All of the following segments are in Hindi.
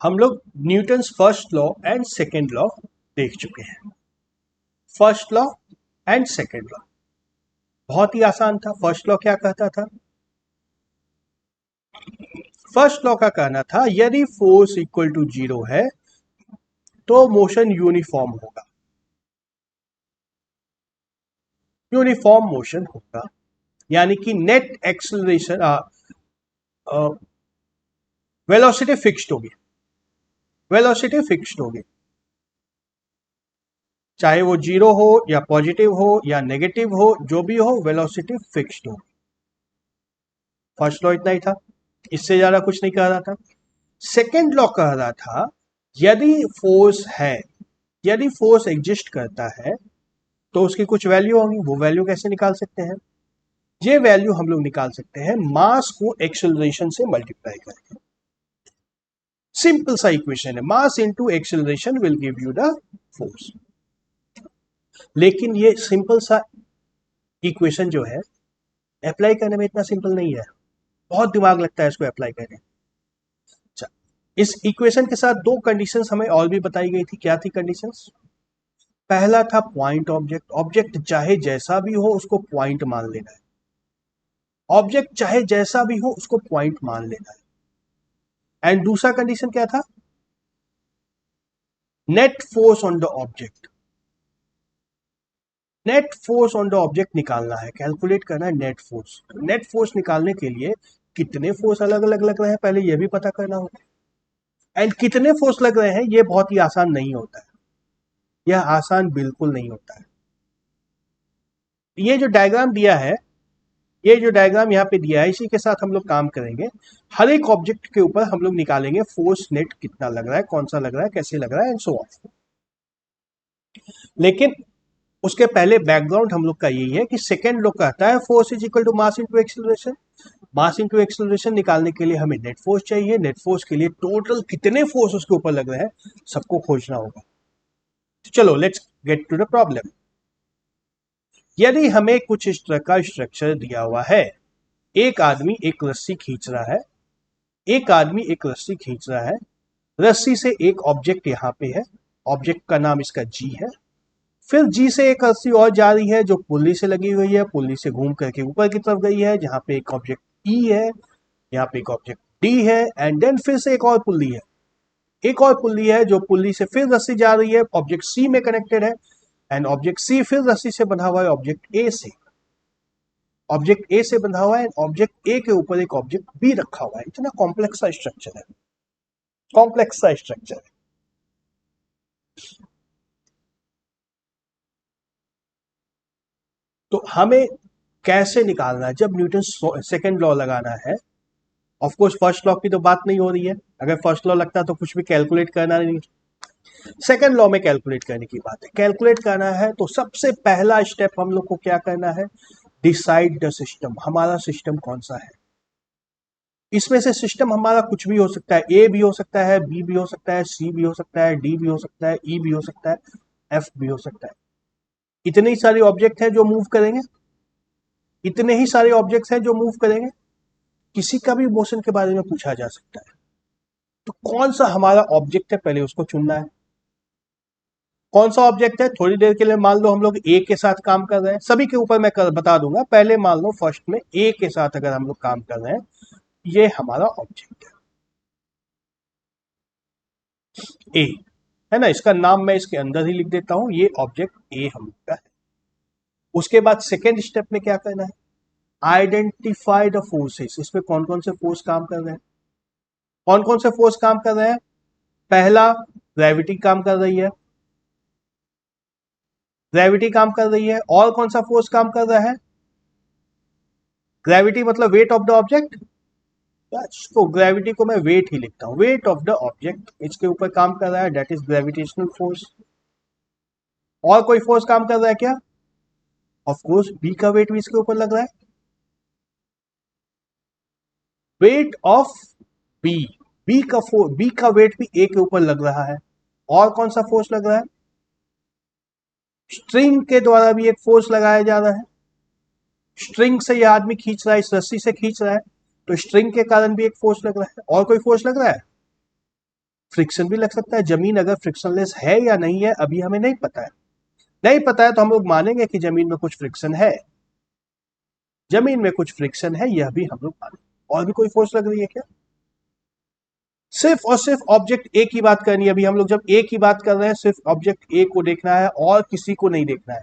हम लोग Newton's first law and second law देख चुके हैं। First law and second law बहुत ही आसान था। फर्स्ट लॉ क्या कहता था? फर्स्ट लॉ का कहना था यदि फोर्स इक्वल टू 0 है तो मोशन यूनिफॉर्म होगा, यूनिफॉर्म मोशन होगा, यानी कि नेट एक्सेलरेशन वेलोसिटी फिक्स्ड होगी, वेलोसिटी फिक्स्ड होगी, चाहे वो 0 हो या पॉजिटिव हो या नेगेटिव हो, जो भी हो वेलोसिटी फिक्स्ड होगी। फर्स्ट लॉ इतना ही था, इससे ज्यादा कुछ नहीं कह रहा था। सेकेंड लॉ कह रहा था यदि फोर्स है, यदि फोर्स एग्जिस्ट करता है तो उसकी कुछ वैल्यू होगी। वो वैल्यू कैसे निकाल सकते हैं? ये वैल्यू हम लोग निकाल सकते हैं मास को एक्सेलरेशन से मल्टीप्लाई करके। सिंपल सा इक्वेशन है, मास into acceleration will give you the force. लेकिन ये सिंपल सा इक्वेशन जो है अप्लाई करने में इतना सिंपल नहीं है, बहुत दिमाग लगता है इसको अप्लाई करने। इस इक्वेशन के साथ दो कंडीशंस हमें और भी बताई गई थी। क्या थी कंडीशंस? पहला था पॉइंट ऑब्जेक्ट, ऑब्जेक्ट चाहे जैसा भी हो उसको पॉइंट मान लेना है, ऑब्जेक्ट चाहे जैसा भी हो उसको पॉइंट मान लेना है। एंड दूसरा कंडीशन क्या था? Net force on the object, net force on the object निकालना है, कैलकुलेट करना है नेट फोर्स। नेट फोर्स निकालने के लिए कितने फोर्स अलग अलग लग रहे हैं पहले यह भी पता करना होगा, एंड कितने फोर्स लग रहे हैं यह बहुत ही आसान नहीं होता है, यह आसान बिल्कुल नहीं होता है। ये जो डायग्राम दिया है, ये जो डायग्राम यहाँ पे दिया है, इसी के साथ हम लोग काम करेंगे। हर एक ऑब्जेक्ट के ऊपर हम लोग निकालेंगे फोर्स नेट कितना लग रहा है, कौन सा लग रहा है, कैसे लग रहा है, एंड सो ऑन। लेकिन उसके पहले बैकग्राउंड हम लोग का यही है कि सेकेंड लॉ कहता है force is equal to mass into acceleration. Mass into acceleration निकालने के लिए हमें नेट फोर्स चाहिए। नेट फोर्स के लिए टोटल कितने फोर्स उसके ऊपर लग रहे हैं सबको खोजना होगा। तो चलो let's get to the problem. यदि हमें कुछ इस तरह का स्ट्रक्चर दिया हुआ है, एक आदमी एक रस्सी खींच रहा है, एक आदमी एक रस्सी खींच रहा है, रस्सी से एक ऑब्जेक्ट यहाँ पे है, ऑब्जेक्ट का नाम इसका जी है। फिर जी से एक रस्सी और जा रही है जो पुल्ली से लगी हुई है, पुल्ली से घूम करके ऊपर की तरफ गई है जहां पे एक ऑब्जेक्ट ई है, यहाँ पे एक ऑब्जेक्ट डी है, एंड देन फिर से एक और पुल्ली है, एक और पुल्ली है जो पुल्ली से फिर रस्सी जा रही है, ऑब्जेक्ट सी में कनेक्टेड है, एंड ऑब्जेक्ट सी फिर रस्सी से बंधा हुआ है ऑब्जेक्ट ए से, ऑब्जेक्ट ए से बंधा हुआ है, ऑब्जेक्ट ए के ऊपर एक ऑब्जेक्ट बी रखा हुआ है। इतना कॉम्प्लेक्स सा स्ट्रक्चर है, कॉम्प्लेक्स सा स्ट्रक्चर है। तो हमें कैसे निकालना है जब न्यूटन सेकेंड लॉ लगाना है? ऑफ कोर्स फर्स्ट लॉ की तो बात नहीं हो रही है, अगर फर्स्ट लॉ लगता तो कुछ भी कैलकुलेट करना नहीं, सेकेंड लॉ में कैलकुलेट करने की बात है। कैलकुलेट करना है तो सबसे पहला स्टेप हम लोग को क्या करना है? डिसाइड द सिस्टम, हमारा सिस्टम कौन सा है। इसमें से सिस्टम हमारा कुछ भी हो सकता है, ए भी हो सकता है, बी भी हो सकता है, सी भी हो सकता है, डी भी हो सकता है, ई भी हो सकता है, एफ भी हो सकता है। इतने ही सारे ऑब्जेक्ट हैं जो मूव करेंगे, इतने ही सारे ऑब्जेक्ट्स हैं जो मूव करेंगे, किसी का भी मोशन के बारे में पूछा जा सकता है। तो कौन सा हमारा ऑब्जेक्ट है पहले उसको चुनना है। कौन सा ऑब्जेक्ट है? थोड़ी देर के लिए मान लो हम लोग ए के साथ काम कर रहे हैं, सभी के ऊपर मैं बता दूंगा, पहले मान लो फर्स्ट में ए के साथ अगर हम लोग काम कर रहे हैं, ये हमारा ऑब्जेक्ट है ए, है ना, इसका नाम मैं इसके अंदर ही लिख देता हूं, ये ऑब्जेक्ट ए हम लोग का है। उसके बाद सेकेंड स्टेप में क्या करना है? आइडेंटिफाई द फोर्सेस, इसमें कौन कौन से फोर्स काम कर रहे हैं, कौन कौन से फोर्स काम कर रहे हैं? पहला, ग्रेविटी काम कर रही है, ग्रेविटी काम कर रही है, और कौन सा फोर्स काम कर रहा है? ग्रेविटी मतलब वेट ऑफ द ऑब्जेक्ट, तो ग्रेविटी को मैं वेट ही लिखता हूं, वेट ऑफ द ऑब्जेक्ट इसके ऊपर काम कर रहा है, दैट इज ग्रेविटेशनल फोर्स। और कोई फोर्स काम कर रहा है क्या? ऑफ कोर्स बी का वेट भी इसके ऊपर लग रहा है, वेट ऑफ बी, बी का वेट भी ए के ऊपर लग रहा है। और कौन सा फोर्स लग रहा है? स्ट्रिंग के द्वारा भी एक फोर्स लगाया जा रहा है, स्ट्रिंग से यह आदमी खींच रहा है, इस रस्सी से खींच रहा है, तो स्ट्रिंग के कारण भी एक फोर्स लग रहा है। और कोई फोर्स लग रहा है? फ्रिक्शन भी लग सकता है। जमीन अगर फ्रिक्शनलेस है या नहीं है अभी हमें नहीं पता है, नहीं पता है तो हम लोग मानेंगे कि जमीन में कुछ फ्रिक्शन है, जमीन में कुछ फ्रिक्शन है, यह भी हम लोग मानेंगे। और भी कोई फोर्स लग रही है क्या? सिर्फ और सिर्फ ऑब्जेक्ट ए की बात करनी है अभी हम लोग। जब ए की बात कर रहे हैं सिर्फ ऑब्जेक्ट ए को देखना है और किसी को नहीं देखना है।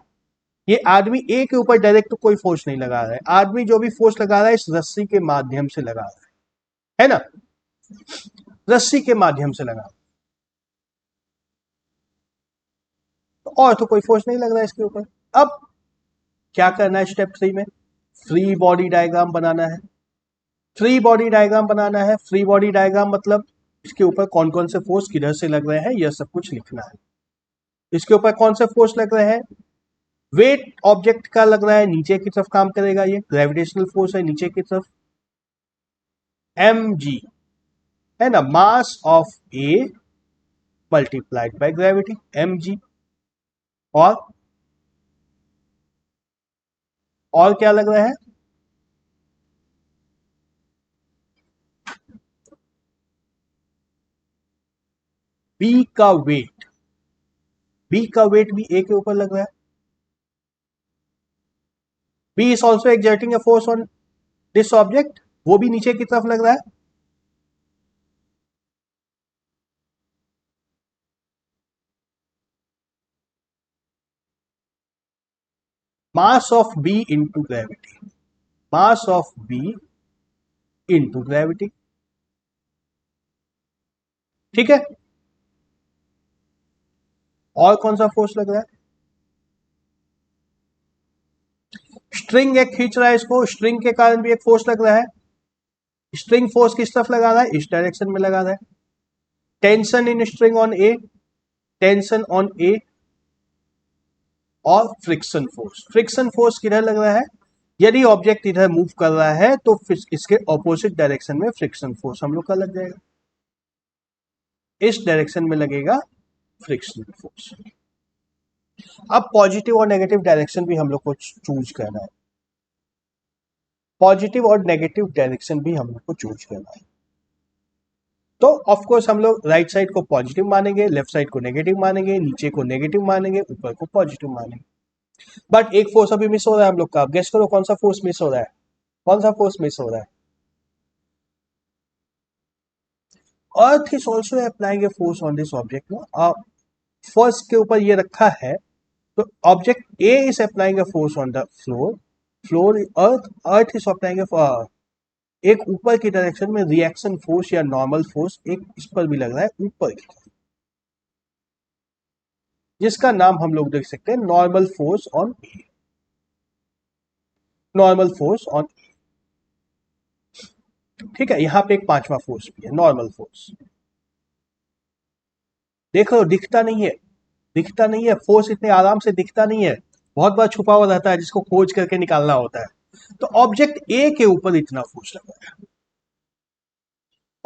ये आदमी ए के ऊपर डायरेक्ट तो कोई फोर्स नहीं लगा रहा है, आदमी जो भी फोर्स लगा रहा है इस रस्सी के माध्यम से लगा रहा है ना, रस्सी के माध्यम से लगा। तो और तो कोई फोर्स नहीं लग रहा है इसके ऊपर। अब क्या करना है स्टेप 3 में? फ्री बॉडी डायग्राम बनाना है। फ्री बॉडी डायग्राम बनाना है। फ्री बॉडी डायग्राम मतलब इसके ऊपर कौन कौन से फोर्स किधर से लग रहे हैं यह सब कुछ लिखना है। इसके ऊपर कौन से फोर्स लग रहे हैं? वेट ऑब्जेक्ट का लग रहा है नीचे की तरफ काम करेगा, ये ग्रेविटेशनल फोर्स है नीचे की तरफ, mg है ना, mass of A multiplied by gravity mg। और क्या लग रहा है? बी का वेट, बी का वेट भी ए के ऊपर लग रहा है। B is also exerting a force on this object, वो भी नीचे की तरफ लग रहा है। Mass of B into gravity, mass of B into gravity, ठीक है। और कौन सा फोर्स लग रहा है? स्ट्रिंग एक खींच रहा है इसको, स्ट्रिंग के कारण भी एक फोर्स लग रहा है। स्ट्रिंग फोर्स किस तरफ लगा रहा है? इस डायरेक्शन में लगा रहा है। Tension in string on A, tension on A. और फ्रिक्शन फोर्स, फ्रिक्शन फोर्स किधर लग रहा है? यदि ऑब्जेक्ट इधर मूव कर रहा है तो फिर इसके ऑपोजिट डायरेक्शन में फ्रिक्शन फोर्स हम लोग का लग जाएगा, इस डायरेक्शन में लगेगा फ्रिक्शन फोर्स। अब पॉजिटिव और नेगेटिव डायरेक्शन भी हम लोग को चूज करना है, पॉजिटिव और नेगेटिव डायरेक्शन भी हम लोग को चूज करना है। तो ऑफ कोर्स हम लोग राइट साइड को पॉजिटिव मानेंगे, लेफ्ट साइड को नेगेटिव मानेंगे, नीचे को नेगेटिव मानेंगे, ऊपर को पॉजिटिव मानेंगे। बट एक फोर्स अभी मिस हो रहा है हम लोग का, गेस करो कौन सा फोर्स मिस हो रहा है? कौन सा फोर्स मिस हो रहा है? Earth is also applying a force on this object ना। फर्स्ट के ऊपर ये रखा है तो object A is applying a force on the floor, floor earth, earth is applying एक ऊपर की डायरेक्शन में रिएक्शन फोर्स या नॉर्मल फोर्स एक इस पर भी लग रहा है ऊपर की, जिसका नाम हम लोग देख सकते हैं normal force on A, normal force on, ठीक है। यहां पे एक पांचवा फोर्स भी है नॉर्मल फोर्स। देखो दिखता नहीं है, दिखता नहीं है फोर्स, इतने आराम से दिखता नहीं है, बहुत बार छुपा हुआ रहता है जिसको खोज करके निकालना होता है। तो ऑब्जेक्ट ए के ऊपर इतना फोर्स लगा है।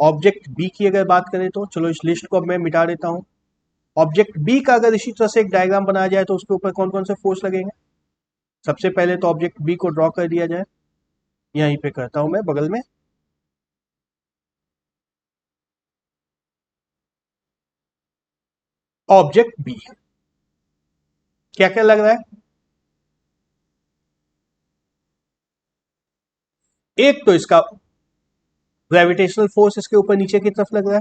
ऑब्जेक्ट बी की अगर बात करें तो चलो इस लिस्ट को अब मैं मिटा देता हूं। ऑब्जेक्ट बी का अगर इसी तरह से एक डायग्राम बनाया जाए तो उसके ऊपर कौन कौन से फोर्स लगेंगे? सबसे पहले तो ऑब्जेक्ट बी को ड्रॉ कर दिया जाए, यहीं पे करता हूं मैं बगल में। ऑब्जेक्ट बी क्या क्या लग रहा है? एक तो इसका ग्रेविटेशनल फोर्स इसके ऊपर नीचे की तरफ लग रहा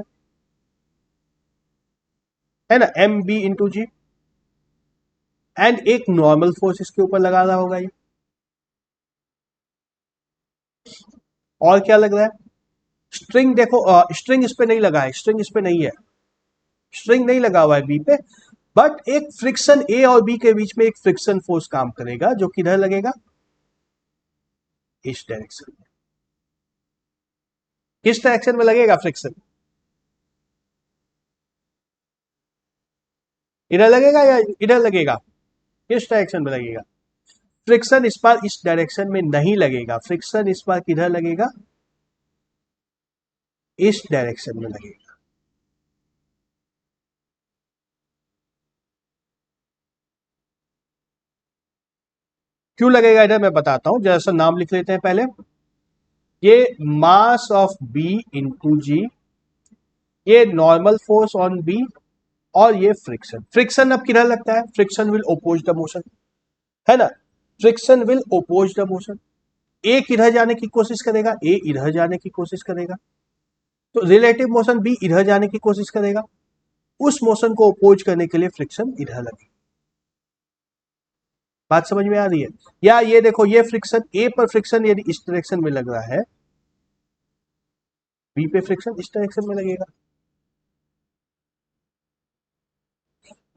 है ना, m B into g. And एक नॉर्मल फोर्स इसके ऊपर लगा रहा होगा ये। और क्या लग रहा है? स्ट्रिंग देखो, स्ट्रिंग इस पे नहीं लगा है, स्ट्रिंग इस पे नहीं है, स्ट्रिंग नहीं लगा हुआ है बी पे, बट एक फ्रिक्शन ए और बी के बीच में एक फ्रिक्शन फोर्स काम करेगा जो किधर लगेगा? इस डायरेक्शन में। किस डायरेक्शन में लगेगा फ्रिक्शन? इधर लगेगा या इधर लगेगा? किस डायरेक्शन में लगेगा? फ्रिक्शन इस बार इस डायरेक्शन में नहीं लगेगा, फ्रिक्शन इस बार किधर लगेगा? इस डायरेक्शन में लगेगा। क्यों लगेगा इधर मैं बताता हूं, जैसा नाम लिख लेते हैं पहले। ये मास ऑफ बी इंटू जी ये नॉर्मल फोर्स ऑन बी, और ये फ्रिक्शन। फ्रिक्शन अब किधर लगता है? Friction will oppose the motion, है ना? Friction will oppose the motion. A किधर जाने की कोशिश करेगा? ए इधर जाने की कोशिश करेगा। तो रिलेटिव मोशन बी इधर जाने की कोशिश करेगा। उस मोशन को ओपोज करने के लिए फ्रिक्शन इधर लगे। बात समझ में आ रही है? या ये देखो, ये फ्रिक्शन, ए पर फ्रिक्शन यदि इस डायरेक्शन में लग रहा है, बी पे फ्रिक्शन इस डायरेक्शन में लगेगा।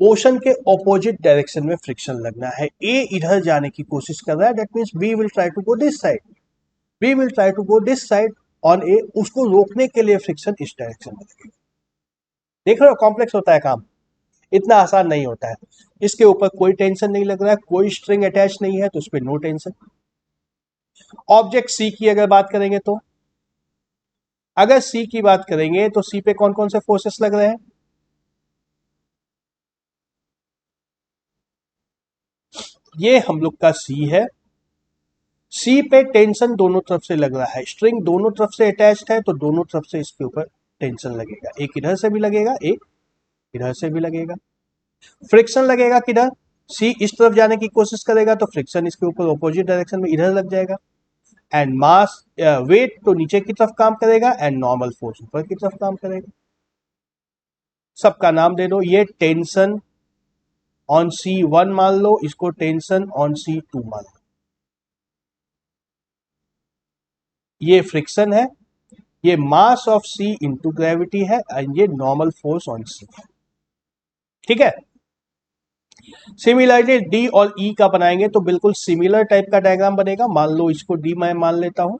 मोशन के ऑपोजिट डायरेक्शन में फ्रिक्शन लगना है। ए इधर जाने की कोशिश कर रहा है, that means B will try to go this side. B will try to go this side on A. उसको रोकने के लिए फ्रिक्शन इस डायरेक्शन में लगेगा। देख रहे हो, कॉम्प्लेक्स होता है काम, इतना आसान नहीं होता है। इसके ऊपर कोई टेंशन नहीं लग रहा है, कोई स्ट्रिंग अटैच नहीं है, तो उस पर नो टेंशन। ऑब्जेक्ट सी की अगर बात करेंगे तो, अगर सी की बात करेंगे तो सी पे कौन कौन से फोर्सेस लग रहे हैं? ये हम लोग का सी है। सी पे टेंशन दोनों तरफ से लग रहा है, स्ट्रिंग दोनों तरफ से अटैच्ड है, तो दोनों तरफ से इसके ऊपर टेंशन लगेगा। एक इधर से भी लगेगा, एक इधर से भी लगेगा। फ्रिक्शन लगेगा किधर? सी इस तरफ जाने की कोशिश करेगा तो फ्रिक्शन इसके ऊपर ऑपोजिट डायरेक्शन में इधर लग जाएगा। एंड मास वेट तो नीचे की तरफ काम करेगा, एंड नॉर्मल फोर्स ऊपर की तरफ काम करेगा। सबका नाम दे दो। ये टेंशन ऑन C1 मान लो, इसको टेंशन ऑन C2 मान लो। ये फ्रिक्शन है, ये mass of C into gravity है, एंड ये नॉर्मल फोर्स ऑन सी है। ठीक है। सिमिलरली डी और ई का बनाएंगे तो बिल्कुल सिमिलर टाइप का डायग्राम बनेगा। मान लो इसको डी मैं मान लेता हूं,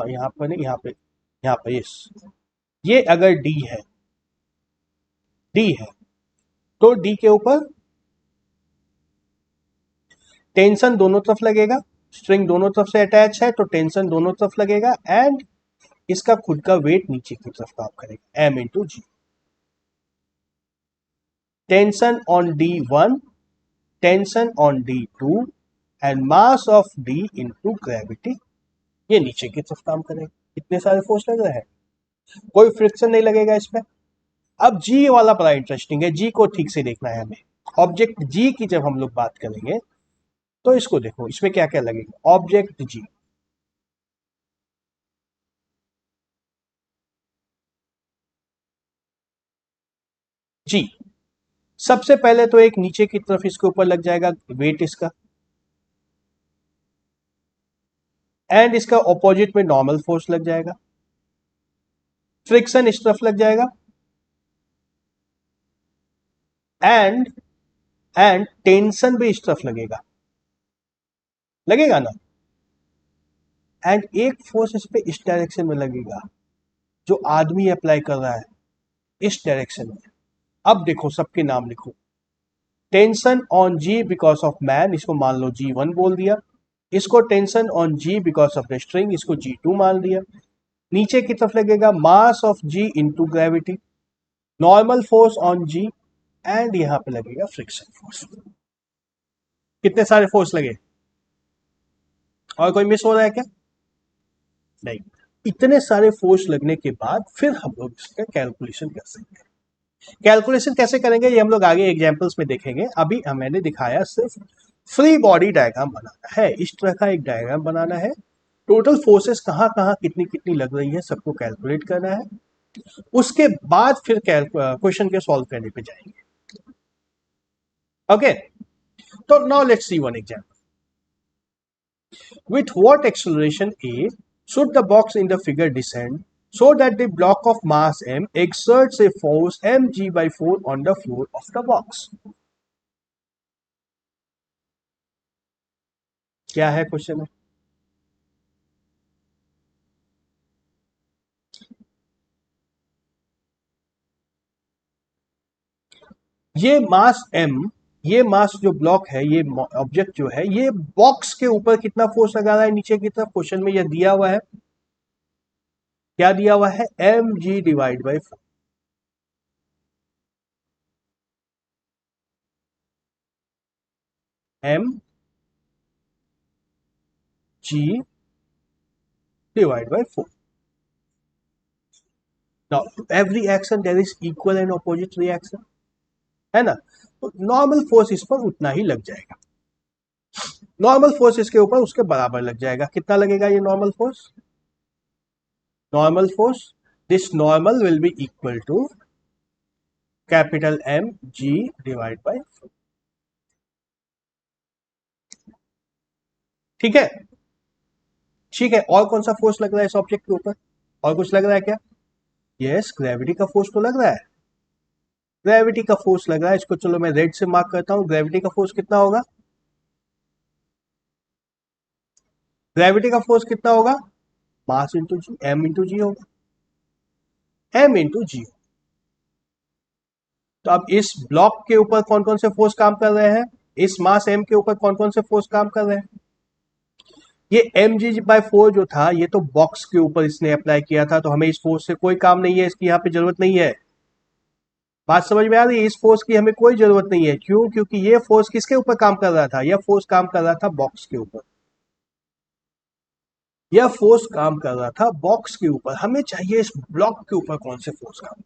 यहाँ पर नहीं, यहाँ पे यस। ये अगर डी है तो डी के ऊपर टेंशन दोनों तरफ लगेगा, स्ट्रिंग दोनों तरफ से अटैच है तो टेंशन दोनों तरफ लगेगा, एंड इसका खुद का वेट नीचे की तरफ काम करेगा, m into g. Tension on D1, tension on D2, and mass of D into gravity, ये नीचे की तरफ काम करेगा। इतने सारे फोर्स लग रहे हैं, कोई फ्रिक्शन नहीं लगेगा इसमें। अब जी वाला बड़ा इंटरेस्टिंग है, जी को ठीक से देखना है हमें। ऑब्जेक्ट जी की जब हम लोग बात करेंगे तो इसको देखो, इसमें क्या क्या लगेगा। ऑब्जेक्ट जी, जी सबसे पहले तो एक नीचे की तरफ इसके ऊपर लग जाएगा वेट इसका, एंड इसका ऑपोजिट में नॉर्मल फोर्स लग जाएगा। फ्रिक्शन इस तरफ लग जाएगा, एंड टेंशन भी इस तरफ लगेगा, लगेगा ना? एंड एक फोर्स इस पे इस डायरेक्शन में लगेगा, जो आदमी अप्लाई कर रहा है इस डायरेक्शन में। अब देखो, सबके नाम लिखो। Tension on G because of man, इसको मान लो G1 बोल दिया। इसको tension on G because of the string, इसको G2 मान दिया। नीचे की तरफ लगेगा mass of G into gravity, normal force on G, and यहां पे लगेगा फ्रिक्शन फोर्स। कितने सारे फोर्स लगे? और कोई मिस हो रहा है क्या? नहीं। इतने सारे फोर्स लगने के बाद फिर हम लोग इसका कैलकुलेशन कर सकते हैं। कैलकुलेशन कैसे करेंगे ये हम लोग आगे एग्जांपल्स में देखेंगे। अभी मैंने दिखाया सिर्फ फ्री बॉडी डायग्राम बनाना है, इस तरह का एक डायग्राम बनाना है। टोटल फोर्सेस कहाँ कहाँ कितनी कितनी लग रही है सबको कैलकुलेट करना है, उसके बाद फिर क्वेश्चन के सॉल्व करने पे जाएंगे। ओके, तो now let's see one example. With what acceleration a should the box in the figure descend so that the block of mass m exerts a force mg by 4 on the floor of the box? क्या है क्वेश्चन में? ये मास m, ये मास जो ब्लॉक है, ये ऑब्जेक्ट जो है, ये बॉक्स के ऊपर कितना फोर्स लगा रहा है नीचे की तरफ? क्वेश्चन में ये दिया हुआ है, क्या दिया हुआ है? mg divide by 4। m g divide by 4। Now to every action there is equal and opposite reaction, है ना। तो नॉर्मल फोर्स इस पर उतना ही लग जाएगा, नॉर्मल फोर्स इसके ऊपर उसके बराबर लग जाएगा। कितना लगेगा ये normal force? Normal force, this normal will be equal to capital M G divide by, ठीक है। ठीक है, और कौन सा फोर्स लग रहा है इस ऑब्जेक्ट के ऊपर? और कुछ लग रहा है क्या? यस, ग्रेविटी का फोर्स तो लग रहा है, ग्रेविटी का फोर्स लग रहा है। इसको चलो मैं रेड से मार्क करता हूं। ग्रेविटी का फोर्स कितना होगा? ग्रेविटी का फोर्स कितना होगा? मास इंटू जी, एम इंटू जी होगा, एम इंटू जी। तो अब इस ब्लॉक के ऊपर कौन कौन से फोर्स काम कर रहे हैं? इस मास एम के ऊपर कौन कौन से फोर्स काम कर रहे हैं? ये एम जी बाय 4 जो था, ये तो बॉक्स के ऊपर इसने अप्लाई किया था, तो हमें इस फोर्स से कोई काम नहीं है, इसकी यहाँ पे जरूरत नहीं है। बात समझ में आ रही है? इस फोर्स की हमें कोई जरूरत नहीं है। क्यों? क्योंकि ये फोर्स किसके ऊपर काम कर रहा था? यह फोर्स काम कर रहा था बॉक्स के ऊपर, यह फोर्स काम कर रहा था बॉक्स के ऊपर। हमें चाहिए इस ब्लॉक के ऊपर कौन से फोर्स काम।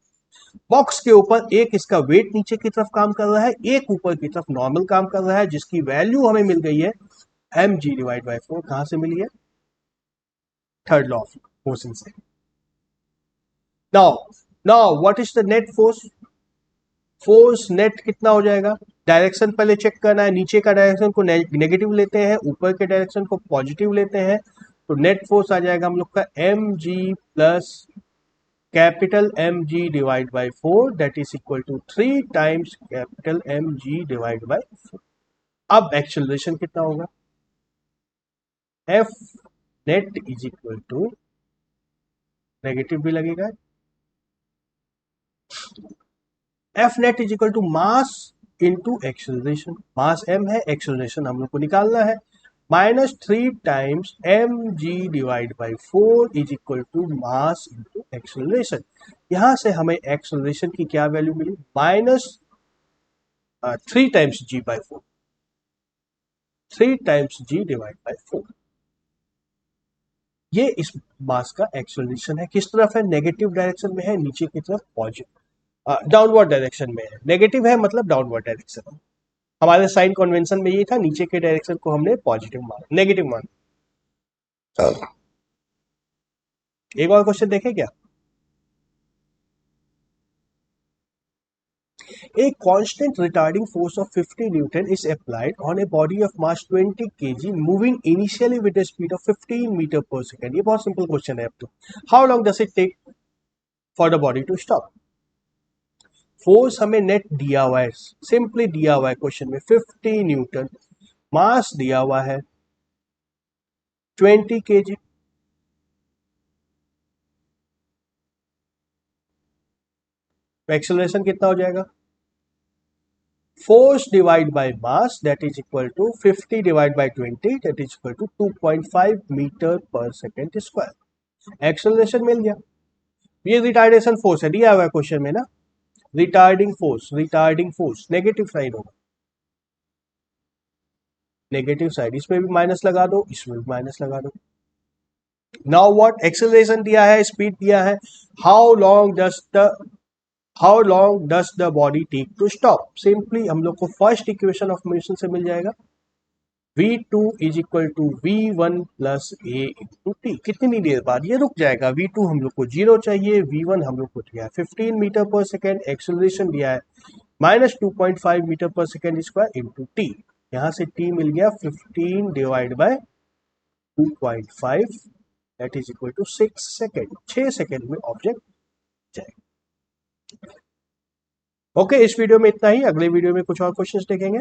बॉक्स के ऊपर एक इसका वेट नीचे की तरफ काम कर रहा है, एक ऊपर की तरफ नॉर्मल काम कर रहा है, जिसकी वैल्यू हमें मिल गई है एम जी डिवाइड बाई 4। कहां से मिली है? थर्ड लॉ ऑफ मोशन से। Now, now what is the net force? Force net कितना हो जाएगा? डायरेक्शन पहले चेक करना है। नीचे का डायरेक्शन को नेगेटिव लेते हैं, ऊपर के डायरेक्शन को पॉजिटिव लेते हैं। तो नेट फोर्स आ जाएगा हम लोग का M G plus capital M G divide by 4, that is equal to 3 times capital M G divide by 4। अब एक्सेलरेशन कितना होगा? F net is equal to, negative भी लगेगा, F net is equal to mass into acceleration. Mass M है, एक्सेलरेशन हम लोग को निकालना है। -3 times M G divide by 4 is equal to mass into acceleration. यहां से हमें एक्सेलरेशन की क्या वैल्यू मिली? -3 times G by 4, 3 times G divide by 4। ये इस मास का एक्सेलरेशन है। किस तरफ है? नेगेटिव डायरेक्शन में है, नीचे की तरफ पॉजिटिव डाउनवर्ड डायरेक्शन में है। नेगेटिव है मतलब डाउनवर्ड डायरेक्शन है। हमारे साइन कन्वेंशन में ये था, नीचे के डायरेक्शन को हमने पॉजिटिव माना, नेगेटिव माना। एक और क्वेश्चन देखें क्या? A constant retarding force of 50 Newton is applied on a body of mass 20 kg moving initially with a speed of 15 meter per second. ये बहुत सिंपल क्वेश्चन है अब तो। How long does it take for the body to stop? Force हमें नेट दिया हुआ है, सिंपली दिया हुआ है क्वेश्चन में 50 न्यूटन, मास दिया हुआ है 20 kg। एक्सेलरेशन कितना हो जाएगा? Force divide by mass that is equal to 50 divide by 20 that is equal to 2.5 metre पर सेकेंड स्क्वायर। एक्सेलरेशन मिल गया। ये रिटार्डेशन फोर्स है, दिया हुआ है क्वेश्चन में ना, retarding force, retarding force negative side होगा, नेगेटिव साइड। इसमें भी माइनस लगा दो, इसमें भी माइनस लगा दो। Now what? एक्सेलरेशन दिया है, स्पीड दिया है। How long does the, how long does the body take to stop? Simply हम लोग को फर्स्ट इक्वेशन ऑफ मोशन से मिल जाएगा, v2 is equal to v1 plus A into T. कितनी देर बाद ये रुक जाएगा? v2 हम लोग को 0 चाहिए, v1 हम लोग को दिया है 15 मीटर पर सेकेंड, एक्सेलरेशन दिया है -2.5 मीटर पर सेकेंड स्क्वायर इंटू टी। यहां से टी मिल गया 15 divide by 2.5 that is equal to 6 second. 6 second में ऑब्जेक्ट जाएगा। ओके, इस वीडियो में इतना ही। अगले वीडियो में कुछ और क्वेश्चंस देखेंगे।